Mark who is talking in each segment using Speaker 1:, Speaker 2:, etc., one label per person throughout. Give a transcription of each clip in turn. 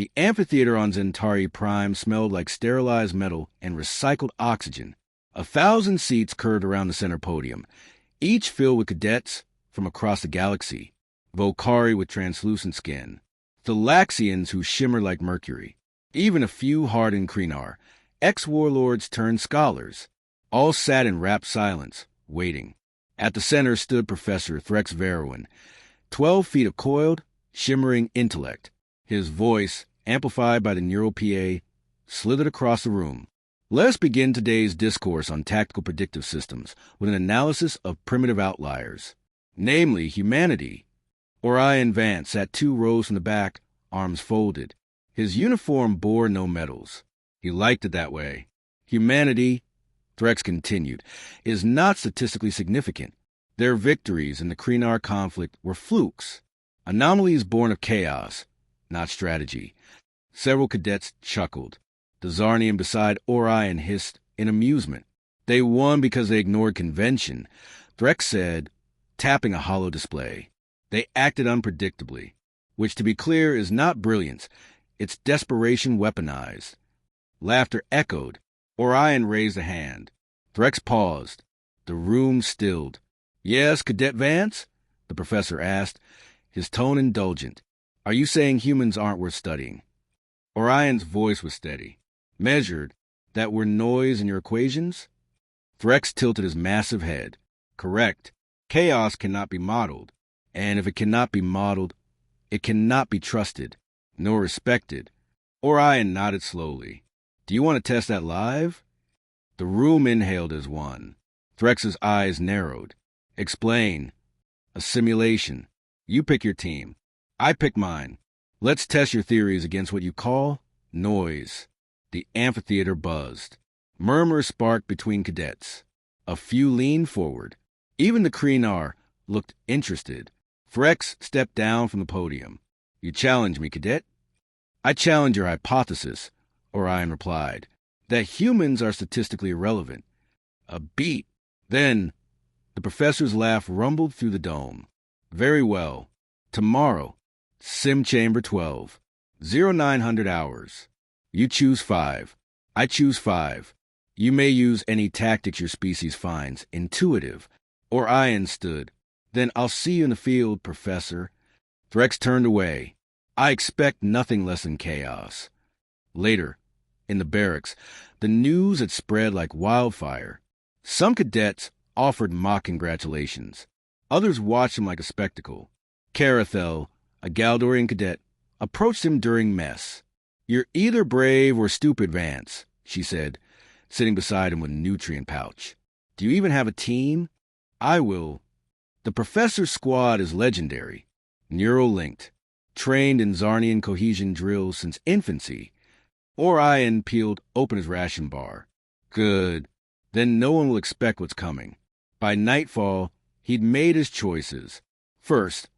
Speaker 1: The amphitheater on Centauri Prime smelled like sterilized metal and recycled oxygen. 1,000 seats curved around the center podium, each filled with cadets from across the galaxy, Volcari with translucent skin, Thalaxians who shimmered like mercury, even a few hardened Krenar, ex-warlords turned scholars. All sat in rapt silence, waiting. At the center stood Professor Threx Verwin, 12 feet of coiled, shimmering intellect. His voice, amplified by the neural PA, slithered across the room. Let's begin today's discourse on tactical predictive systems with an analysis of primitive outliers, namely humanity. Orion Vance sat 2 rows from the back, arms folded. His uniform bore no medals. He liked it that way. Humanity, Threx continued, is not statistically significant. Their victories in the Krenar conflict were flukes, anomalies born of chaos, not strategy. Several cadets chuckled. The Zarnian beside Orion hissed in amusement. They won because they ignored convention, Threx said, tapping a hollow display. They acted unpredictably, which, to be clear, is not brilliance. It's desperation weaponized. Laughter echoed. Orion raised a hand. Threx paused. The room stilled. Yes, Cadet Vance? The professor asked, his tone indulgent. Are you saying humans aren't worth studying? Orion's voice was steady. Measured, that we're noise in your equations? Threx tilted his massive head. Correct. Chaos cannot be modeled. And if it cannot be modeled, it cannot be trusted, nor respected. Orion nodded slowly. Do you want to test that live? The room inhaled as one. Threx's eyes narrowed. Explain. A simulation. You pick your team. I pick mine. Let's test your theories against what you call noise. The amphitheater buzzed. Murmurs sparked between cadets. A few leaned forward. Even the Krenar looked interested. Threx stepped down from the podium. You challenge me, Cadet? I challenge your hypothesis, Orion replied, that humans are statistically irrelevant. A beat. Then, the professor's laugh rumbled through the dome. Very well. Tomorrow, Sim Chamber 12, 0900 hours. You choose 5. I choose 5. You may use any tactics your species finds intuitive. Orion stood. Then I'll see you in the field, Professor. Threx turned away. I expect nothing less than chaos. Later, in the barracks, the news had spread like wildfire. Some cadets offered mock congratulations. Others watched him like a spectacle. Carathel, a Galdorian cadet, approached him during mess. You're either brave or stupid, Vance, she said, sitting beside him with a nutrient pouch. Do you even have a team? I will. The professor's squad is legendary, neural-linked, trained in Zarnian cohesion drills since infancy. Orion peeled open his ration bar. Good. Then no one will expect what's coming. By nightfall, he'd made his choices. First,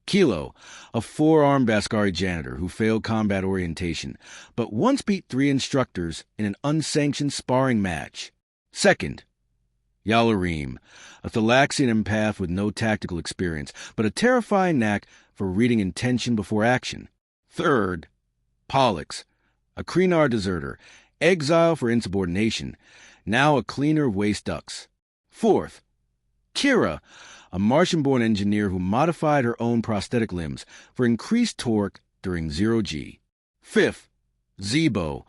Speaker 1: Kilo, a 4-armed Baskari janitor who failed combat orientation, but once beat 3 instructors in an unsanctioned sparring match. Second, Yalarim, a Thalaxian empath with no tactical experience, but a terrifying knack for reading intention before action. Third, Pollux, a Krenar deserter, exiled for insubordination, now a cleaner of waste ducts. Fourth, Kira, a Martian-born engineer who modified her own prosthetic limbs for increased torque during 0G. Fifth, Zebo,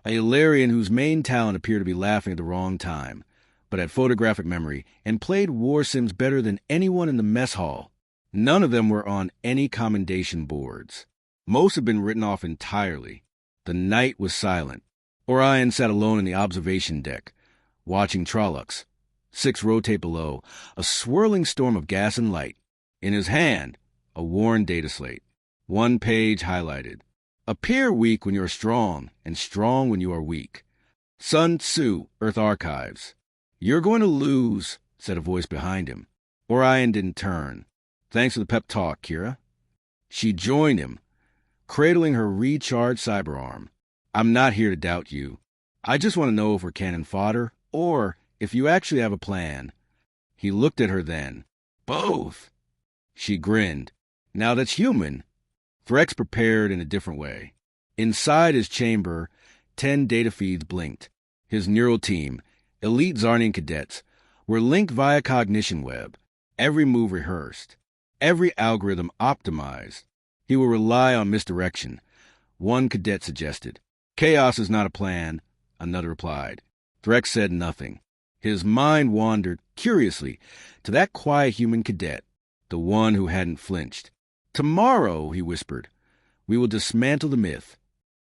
Speaker 1: a Ilarian whose main talent appeared to be laughing at the wrong time, but had photographic memory and played war sims better than anyone in the mess hall. None of them were on any commendation boards. Most had been written off entirely. The night was silent. Orion sat alone in the observation deck, watching Trollocs. 6 rotate below, a swirling storm of gas and light. In his hand, a worn data slate. 1 page highlighted. Appear weak when you are strong, and strong when you are weak. Sun Tzu, Earth Archives. You're going to lose, said a voice behind him. Orion didn't turn. Thanks for the pep talk, Kira. She joined him, cradling her recharged cyberarm. I'm not here to doubt you. I just want to know if we're cannon fodder, or if you actually have a plan. He looked at her then. Both. She grinned. Now that's human. Threx prepared in a different way. Inside his chamber, 10 data feeds blinked. His neural team, elite Zarnian cadets, were linked via cognition web, every move rehearsed, every algorithm optimized. He will rely on misdirection. One cadet suggested. Chaos is not a plan, another replied. Threx said nothing. His mind wandered, curiously, to that quiet human cadet, the one who hadn't flinched. Tomorrow, he whispered, we will dismantle the myth.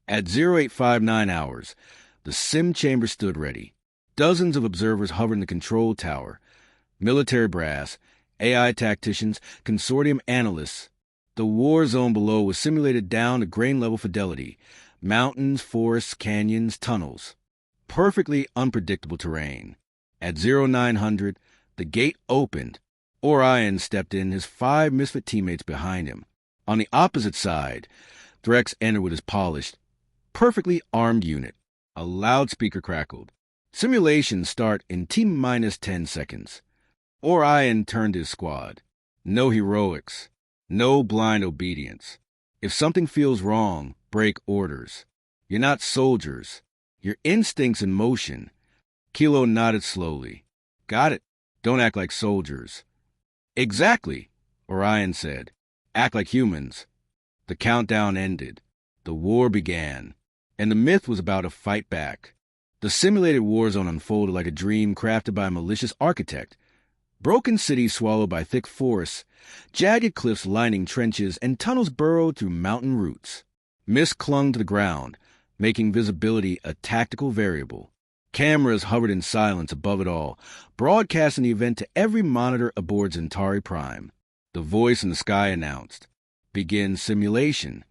Speaker 1: At 0859 hours, the sim chamber stood ready. Dozens of observers hovered in the control tower. Military brass, AI tacticians, consortium analysts. The war zone below was simulated down to grain-level fidelity. Mountains, forests, canyons, tunnels. Perfectly unpredictable terrain. At 0900, the gate opened. Orion stepped in, his 5 misfit teammates behind him. On the opposite side, Threx entered with his polished, perfectly armed unit. A loudspeaker crackled. Simulations start in T-minus 10 seconds. Orion turned to his squad. No heroics. No blind obedience. If something feels wrong, break orders. You're not soldiers. Your instincts in motion. Kilo nodded slowly. Got it. Don't act like soldiers. Exactly, Orion said. Act like humans. The countdown ended. The war began. And the myth was about to fight back. The simulated war zone unfolded like a dream crafted by a malicious architect. Broken cities swallowed by thick forests, jagged cliffs lining trenches, and tunnels burrowed through mountain roots. Mist clung to the ground, making visibility a tactical variable. Cameras hovered in silence above it all, broadcasting the event to every monitor aboard Centauri Prime. The voice in the sky announced, "Begin simulation."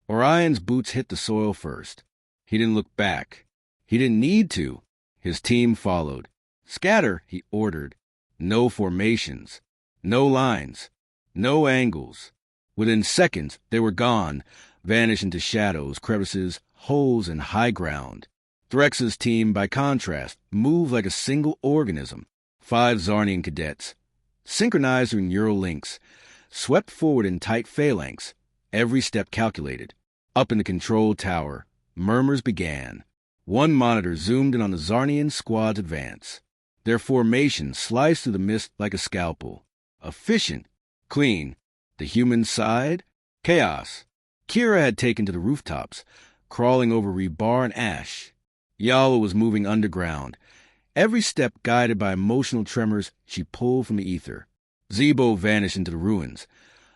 Speaker 1: Orion's boots hit the soil first. He didn't look back. He didn't need to. His team followed. Scatter, he ordered. No formations. No lines. No angles. Within seconds, they were gone, vanished into shadows, crevices, holes, and high ground. Threx's team, by contrast, moved like a single organism. 5 Zarnian cadets, synchronized through neural links, swept forward in tight phalanx, every step calculated. Up in the control tower, murmurs began. One monitor zoomed in on the Zarnian squad's advance. Their formation sliced through the mist like a scalpel. Efficient, clean. The human side? Chaos. Kira had taken to the rooftops, crawling over rebar and ash. Yala was moving underground, every step guided by emotional tremors she pulled from the ether. Zebo vanished into the ruins,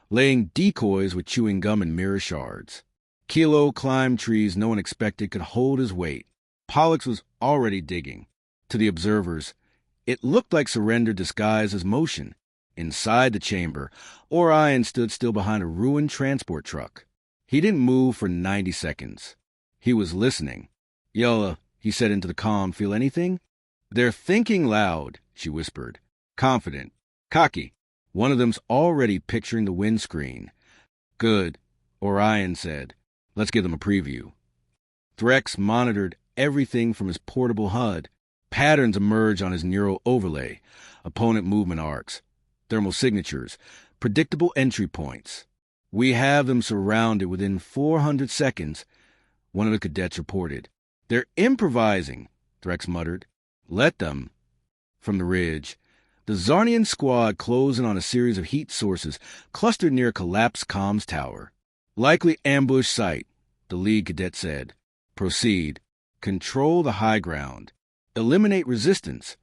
Speaker 1: laying decoys with chewing gum and mirror shards. Kilo climbed trees no one expected could hold his weight. Pollux was already digging. To the observers, it looked like surrender disguised as motion. Inside the chamber, Orion stood still behind a ruined transport truck. He didn't move for 90 seconds. He was listening. "Yola," he said into the calm, "feel anything?" "They're thinking loud," she whispered. Confident. Cocky. One of them's already picturing the windscreen. "Good," Orion said. "Let's give them a preview." Threx monitored everything from his portable HUD. Patterns emerged on his neural overlay. Opponent movement arcs. Thermal signatures. Predictable entry points. "We have them surrounded within 400 seconds," one of the cadets reported. "They're improvising," Threx muttered. "Let them." From the ridge, the Zarnian squad closed in on a series of heat sources clustered near a collapsed comms tower. "Likely ambush site," the lead cadet said. "Proceed. Control the high ground. Eliminate resistance,"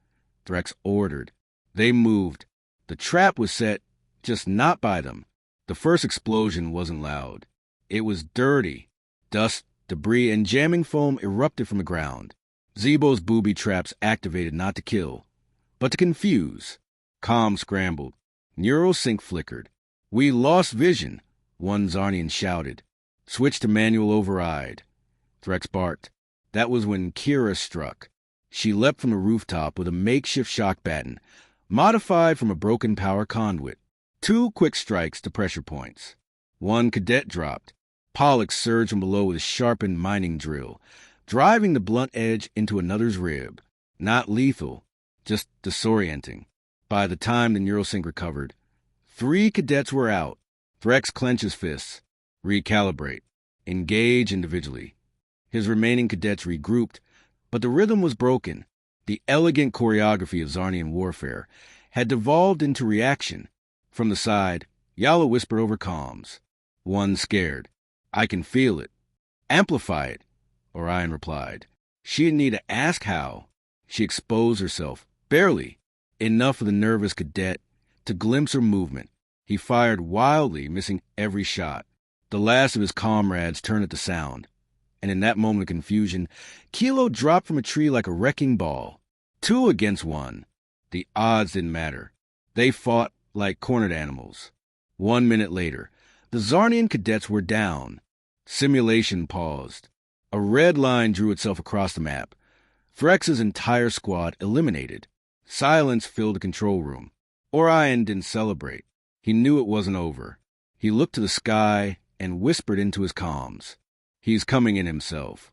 Speaker 1: Threx ordered. They moved. The trap was set, just not by them. The first explosion wasn't loud. It was dirty. Dust, debris, and jamming foam erupted from the ground. Zebo's booby traps activated not to kill, but to confuse. Comm scrambled. Neural sync flickered. "We lost vision," one Zarnian shouted. "Switch to manual override." Threx barked. That was when Kira struck. She leapt from the rooftop with a makeshift shock baton, modified from a broken power conduit. 2 quick strikes to pressure points. One cadet dropped. Pollux surged from below with a sharpened mining drill, driving the blunt edge into another's rib. Not lethal, just disorienting. By the time the neurosync recovered, 3 cadets were out. Threx clenched his fists. Recalibrate. engage individually. His remaining cadets regrouped, but the rhythm was broken. The elegant choreography of Zarnian warfare had devolved into reaction. From the side, Yala whispered over comms. One scared. I can feel it. Amplify it, Orion replied. She didn't need to ask how. She exposed herself, barely, enough for the nervous cadet to glimpse her movement. He fired wildly, missing every shot. The last of his comrades turned at the sound, and in that moment of confusion, Kilo dropped from a tree like a wrecking ball. 2 against 1. The odds didn't matter. They fought like cornered animals. 1 minute later, the Zarnian cadets were down. Simulation paused. A red line drew itself across the map. Threx's entire squad eliminated. Silence filled the control room. Orion didn't celebrate. He knew it wasn't over. He looked to the sky and whispered into his comms. He's coming in himself.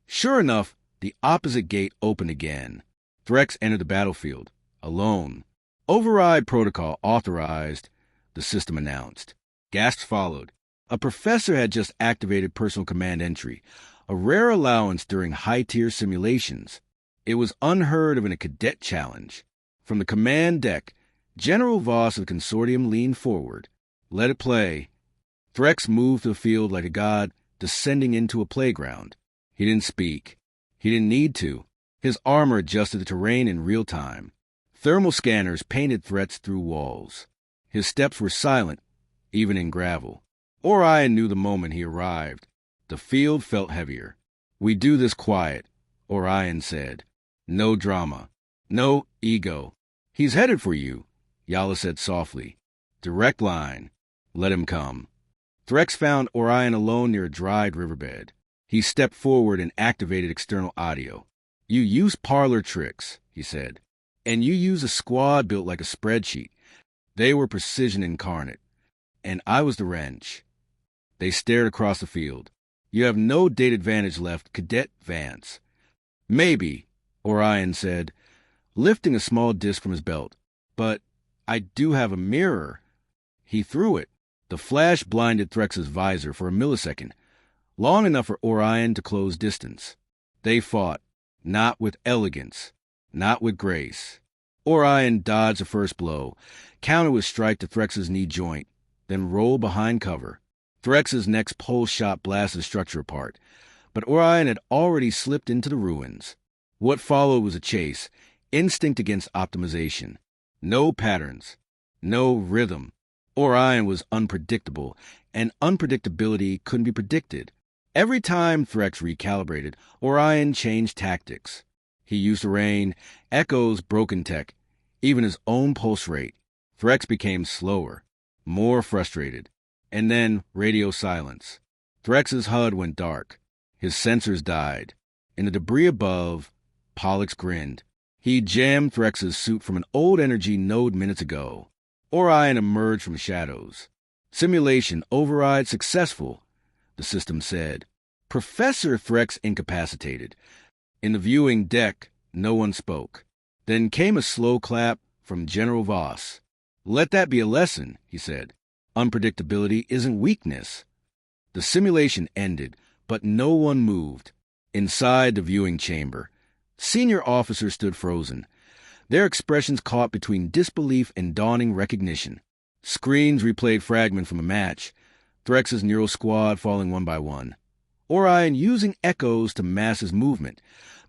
Speaker 1: Sure enough, the opposite gate opened again. Threx entered the battlefield, alone. Override protocol authorized, the system announced. Gasps followed. A professor had just activated personal command entry, a rare allowance during high-tier simulations. It was unheard of in a cadet challenge. From the command deck, General Voss of the Consortium leaned forward. Let it play. Threx moved the field like a god descending into a playground. He didn't speak. He didn't need to. His armor adjusted the terrain in real time. Thermal scanners painted threats through walls. His steps were silent, even in gravel. Orion knew the moment he arrived. The field felt heavier. We do this quiet, Orion said. No drama. No ego. He's headed for you, Yala said softly. Direct line. Let him come. Threx found Orion alone near a dried riverbed. He stepped forward and activated external audio. You use parlor tricks, he said. And you use a squad built like a spreadsheet. They were precision incarnate. And I was the wrench. They stared across the field. You have no date advantage left, Cadet Vance. Maybe, Orion said, lifting a small disc from his belt. But I do have a mirror. He threw it. The flash blinded Threx's visor for a millisecond, long enough for Orion to close distance. They fought, not with elegance, not with grace. Orion dodged the first blow, countered with strike to Threx's knee joint, then rolled behind cover. Threx's next pulse shot blasted the structure apart, but Orion had already slipped into the ruins. What followed was a chase, instinct against optimization. No patterns, no rhythm. Orion was unpredictable, and unpredictability couldn't be predicted. Every time Threx recalibrated, Orion changed tactics. He used the rain, echoes, broken tech, even his own pulse rate. Threx became slower, more frustrated. And then radio silence. Threx's HUD went dark. His sensors died. In the debris above, Pollux grinned. He jammed Threx's suit from an old energy node minutes ago. Orion emerged from shadows. Simulation override successful, the system said. Professor Threx incapacitated. In the viewing deck, no one spoke. Then came a slow clap from General Voss. Let that be a lesson, he said. Unpredictability isn't weakness. The simulation ended, but no one moved. Inside the viewing chamber, senior officers stood frozen, their expressions caught between disbelief and dawning recognition. Screens replayed fragments from a match, Threx's neural squad falling one by one. Orion using echoes to mask his movement,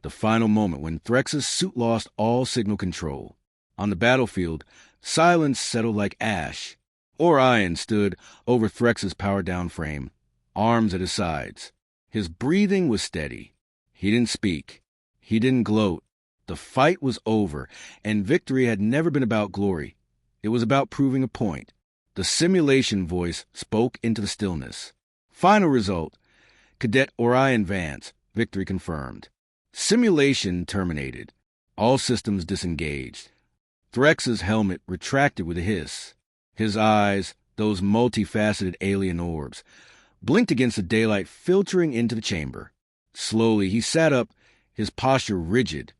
Speaker 1: the final moment when Threx's suit lost all signal control. On the battlefield, silence settled like ash. Orion stood over Threx's powered-down frame, arms at his sides. His breathing was steady. He didn't speak. He didn't gloat. The fight was over, and victory had never been about glory. It was about proving a point. The simulation voice spoke into the stillness. Final result, Cadet Orion Vance, victory confirmed. Simulation terminated. All systems disengaged. Threx's helmet retracted with a hiss. His eyes, those multifaceted alien orbs, blinked against the daylight filtering into the chamber. Slowly, he sat up, his posture rigid,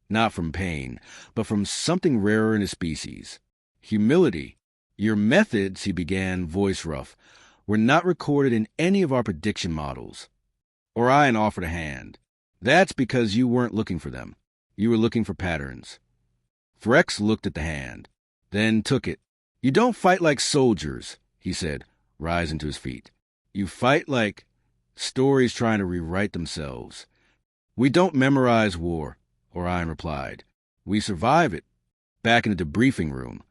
Speaker 1: not from pain, but from something rarer in his species. Humility. Your methods, he began, voice rough, were not recorded in any of our prediction models. Orion offered a hand. That's because you weren't looking for them. You were looking for patterns. Threx looked at the hand, then took it. You don't fight like soldiers, he said, rising to his feet. You fight like stories trying to rewrite themselves. We don't memorize war, Orion replied. We survive it. Back in the debriefing room,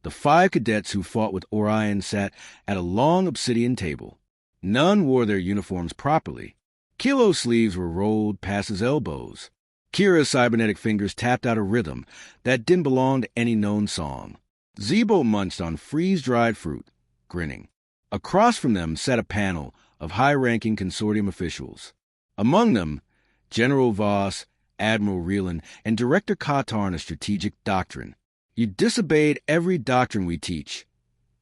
Speaker 1: the 5 cadets who fought with Orion sat at a long obsidian table. None wore their uniforms properly. Kilo's sleeves were rolled past his elbows. Kira's cybernetic fingers tapped out a rhythm that didn't belong to any known song. Zebo munched on freeze-dried fruit, grinning. Across from them sat a panel of high-ranking consortium officials. Among them, General Voss, Admiral Reelan, and Director Katarn of Strategic Doctrine. You disobeyed every doctrine we teach,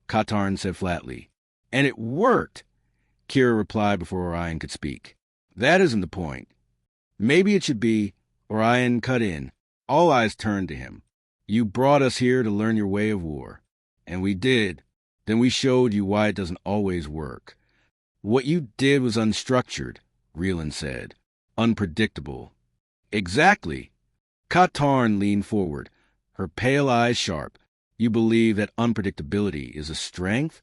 Speaker 1: Katarn said flatly. And it worked, Kira replied before Orion could speak. That isn't the point. Maybe it should be, Orion cut in. All eyes turned to him. You brought us here to learn your way of war. And we did. Then we showed you why it doesn't always work. What you did was unstructured, Reelan said. Unpredictable. Exactly. Katarn leaned forward, her pale eyes sharp. You believe that unpredictability is a strength?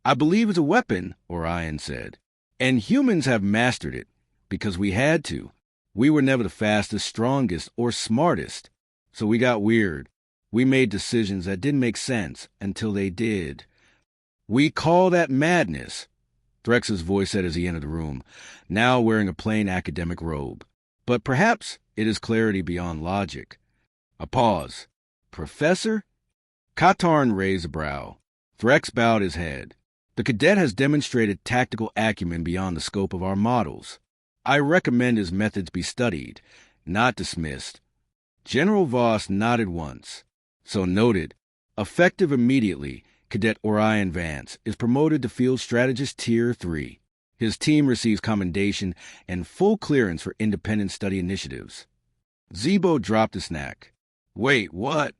Speaker 1: I believe it's a weapon, Orion said. And humans have mastered it, because we had to. We were never the fastest, strongest, or smartest. So we got weird. We made decisions that didn't make sense until they did. We call that madness, Threx's voice said as he entered the room, now wearing a plain academic robe. But perhaps it is clarity beyond logic. A pause. Professor? Katarn raised a brow. Threx bowed his head. The cadet has demonstrated tactical acumen beyond the scope of our models. I recommend his methods be studied, not dismissed. General Voss nodded once. So noted. Effective immediately, Cadet Orion Vance is promoted to Field Strategist Tier 3. His team receives commendation and full clearance for independent study initiatives. Zebo dropped a snack. Wait, what?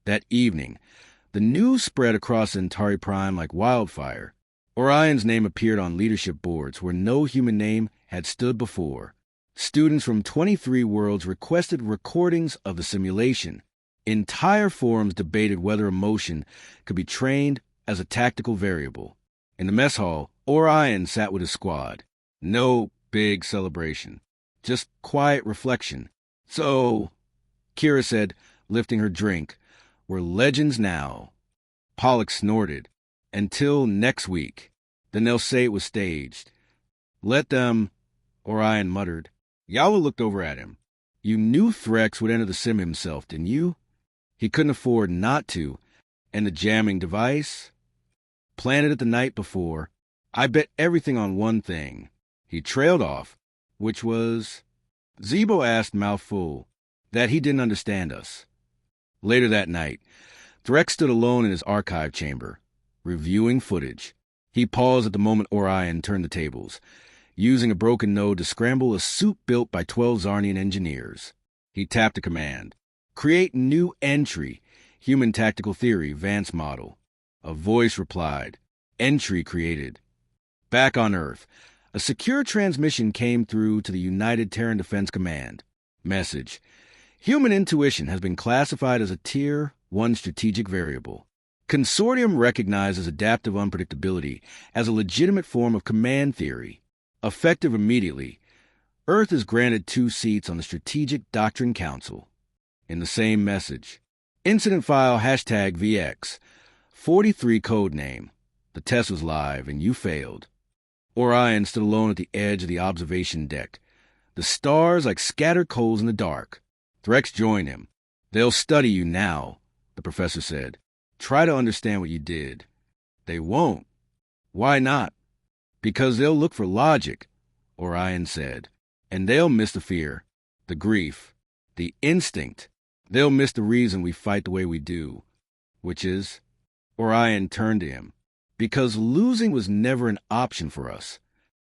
Speaker 1: That evening, the news spread across Centauri Prime like wildfire. Orion's name appeared on leadership boards where no human name had stood before. Students from 23 worlds requested recordings of the simulation. Entire forums debated whether emotion could be trained as a tactical variable. In the mess hall, Orion sat with his squad. No big celebration, just quiet reflection. So, Kira said, lifting her drink, we're legends now. Pollock snorted. Until next week. Then they'll say it was staged. Let them, Orion muttered. Yala looked over at him. You knew Threx would enter the sim himself, didn't you? He couldn't afford not to. And the jamming device? Planted it the night before. I bet everything on one thing. He trailed off, which was... Zebo asked, mouth full, that he didn't understand us. Later that night, Threx stood alone in his archive chamber, reviewing footage. He paused at the moment Orion turned the tables, using a broken node to scramble a suit built by 12 Zarnian engineers. He tapped a command. Create new entry, human tactical theory, Vance model. A voice replied. Entry created. Back on Earth, a secure transmission came through to the United Terran Defense Command. Message. Human intuition has been classified as a Tier 1 strategic variable. Consortium recognizes adaptive unpredictability as a legitimate form of command theory. Effective immediately, Earth is granted 2 seats on the Strategic Doctrine Council. In the same message. Incident file #VX. 43 code name. The test was live and you failed. Orion stood alone at the edge of the observation deck. The stars like scattered coals in the dark. Threx joined him. They'll study you now, the professor said. Try to understand what you did. They won't. Why not? Because they'll look for logic, Orion said. And they'll miss the fear, the grief, the instinct. They'll miss the reason we fight the way we do, which is, Orion turned to him, because losing was never an option for us.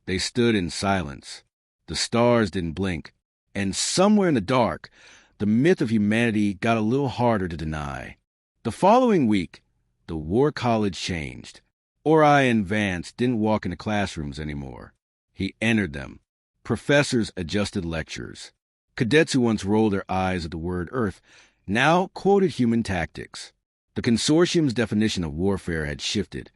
Speaker 1: They stood in silence. The stars didn't blink, and somewhere in the dark, the myth of humanity got a little harder to deny. The following week, the War College changed. Orion Vance didn't walk into classrooms anymore. He entered them. Professors adjusted lectures. Cadets who once rolled their eyes at the word Earth now quoted human tactics. The consortium's definition of warfare had shifted,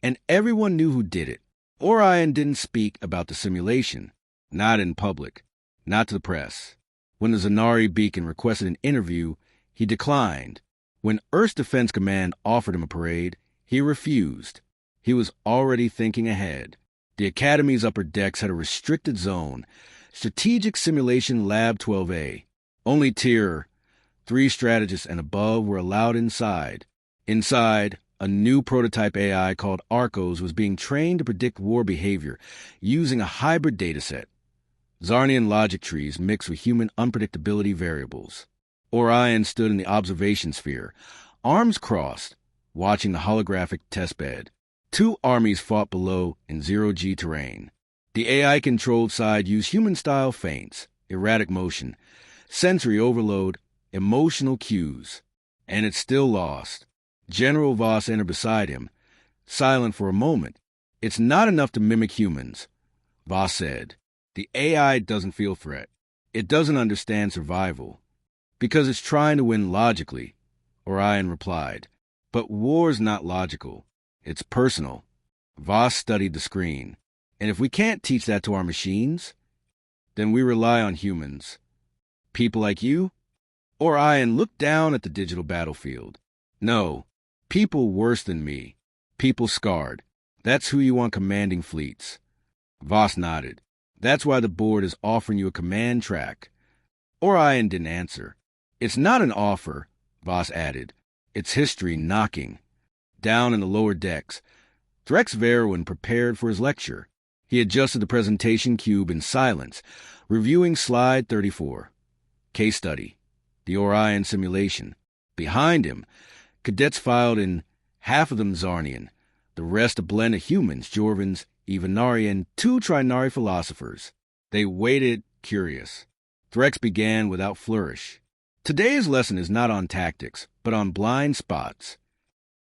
Speaker 1: and everyone knew who did it. Orion didn't speak about the simulation, not in public, not to the press. When the Zanari beacon requested an interview, he declined. When Earth's Defense Command offered him a parade, he refused. He was already thinking ahead. The Academy's upper decks had a restricted zone, Strategic Simulation Lab 12A. Only Tier 3 strategists and above were allowed inside. Inside, a new prototype AI called Arcos was being trained to predict war behavior using a hybrid dataset. Zarnian logic trees mixed with human unpredictability variables. Orion stood in the observation sphere, arms crossed, watching the holographic testbed. Two armies fought below in zero-G terrain. The AI-controlled side used human-style feints, erratic motion, sensory overload, emotional cues. And it still lost. General Voss entered beside him, silent for a moment. "It's not enough to mimic humans," Voss said. "The AI doesn't feel threat. It doesn't understand survival. Because it's trying to win logically," Orion replied. "But war's not logical. It's personal." Voss studied the screen. "And if we can't teach that to our machines, then we rely on humans. People like you?" Orion looked down at the digital battlefield. "No, people worse than me. People scarred. That's who you want commanding fleets." Voss nodded. "That's why the board is offering you a command track." Orion didn't answer. "It's not an offer," Voss added. "It's history knocking." Down in the lower decks, Threx Verwin prepared for his lecture. He adjusted the presentation cube in silence, reviewing slide 34. Case study. The Orion simulation. Behind him, cadets filed in, half of them Zarnian, the rest a blend of humans, Jorvans, Evanari, and two Trinari philosophers. They waited, curious. Threx began without flourish. "Today's lesson is not on tactics, but on blind spots."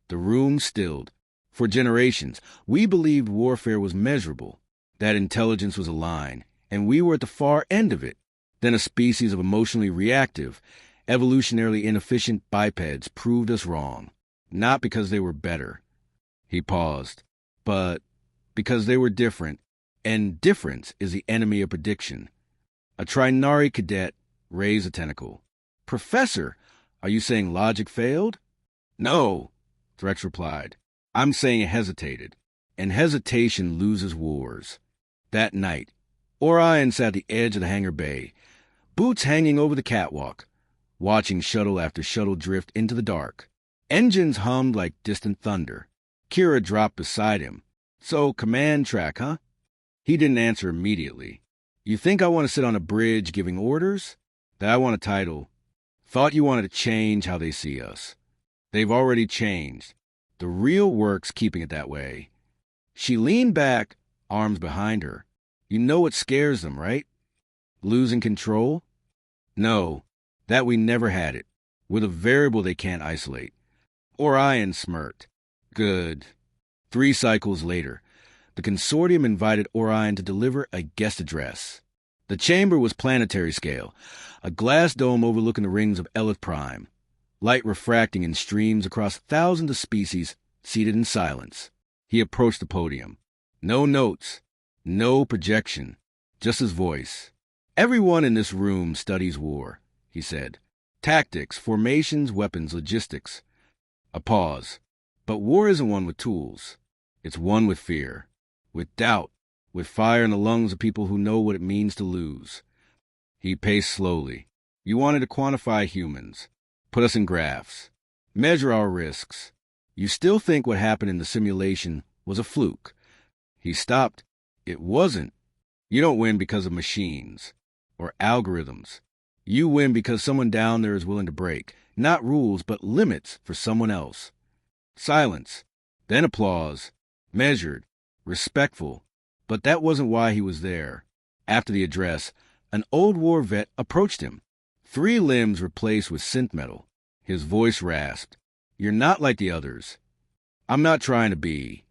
Speaker 1: The room stilled. For generations, we believed warfare was measurable, that intelligence was a line, and we were at the far end of it. Then a species of emotionally reactive, evolutionarily inefficient bipeds proved us wrong, not because they were better. He paused, but because they were different, and difference is the enemy of prediction. A Trinari cadet raised a tentacle. "Professor, are you saying logic failed?" "No," Threx replied. "I'm saying it hesitated, and hesitation loses wars." That night, Orion sat at the edge of the hangar bay, boots hanging over the catwalk, watching shuttle after shuttle drift into the dark. Engines hummed like distant thunder. Kira dropped beside him. "So, command track, huh?" He didn't answer immediately. "You think I want to sit on a bridge giving orders? That I want a title. Thought you wanted to change how they see us. They've already changed. The real work's keeping it that way." She leaned back, arms behind her. "You know what scares them, right? Losing control?" "No, that we never had it. With a variable they can't isolate." Orion smirked. "Good." 3 cycles later, the consortium invited Orion to deliver a guest address. The chamber was planetary scale, a glass dome overlooking the rings of Elith Prime, light refracting in streams across thousands of species seated in silence. He approached the podium. No notes, no projection, just his voice. "Everyone in this room studies war," he said. "Tactics, formations, weapons, logistics." A pause. "But war isn't one with tools. It's one with fear, with doubt, with fire in the lungs of people who know what it means to lose." He paced slowly. "You wanted to quantify humans, put us in graphs, measure our risks. You still think what happened in the simulation was a fluke." He stopped. "It wasn't. You don't win because of machines or algorithms. You win because someone down there is willing to break, not rules, but limits for someone else." Silence. Then applause. Measured. Respectful. But that wasn't why he was there. After the address, an old war vet approached him. 3 limbs replaced with synth metal. His voice rasped. "You're not like the others." "I'm not trying to be."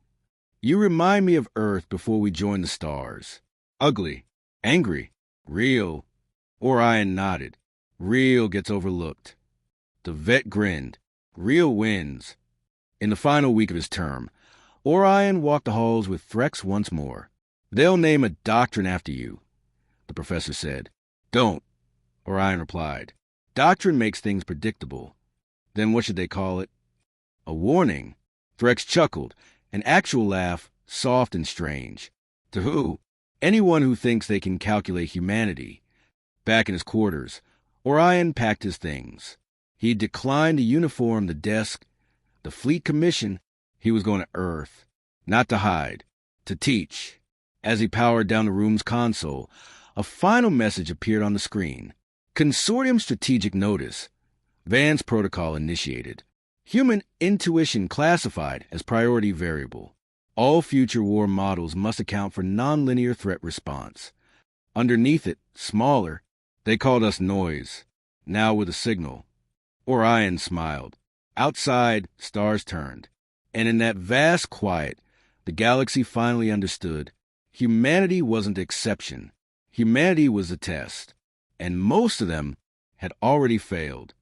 Speaker 1: You remind me of Earth before we joined the stars. Ugly, angry, real. Orion nodded. Real gets overlooked. The vet grinned. Real wins. In the final week of his term, Orion walked the halls with Threx once more. They'll name a doctrine after you, the professor said. Don't, Orion replied. Doctrine makes things predictable. Then what should they call it? A warning. Threx chuckled, an actual laugh, soft and strange. To who? Anyone who thinks they can calculate humanity. Back in his quarters, Orion packed his things. He declined the uniform, the desk, the fleet commission. He was going to Earth, not to hide, to teach. As he powered down the room's console, a final message appeared on the screen. Consortium strategic notice. Vance protocol initiated. Human intuition classified as priority variable. All future war models must account for nonlinear threat response. Underneath it, smaller, they called us noise, now with a signal. Orion smiled. Outside, stars turned. And in that vast quiet, the galaxy finally understood. Humanity wasn't the exception. Humanity was the test. And most of them had already failed.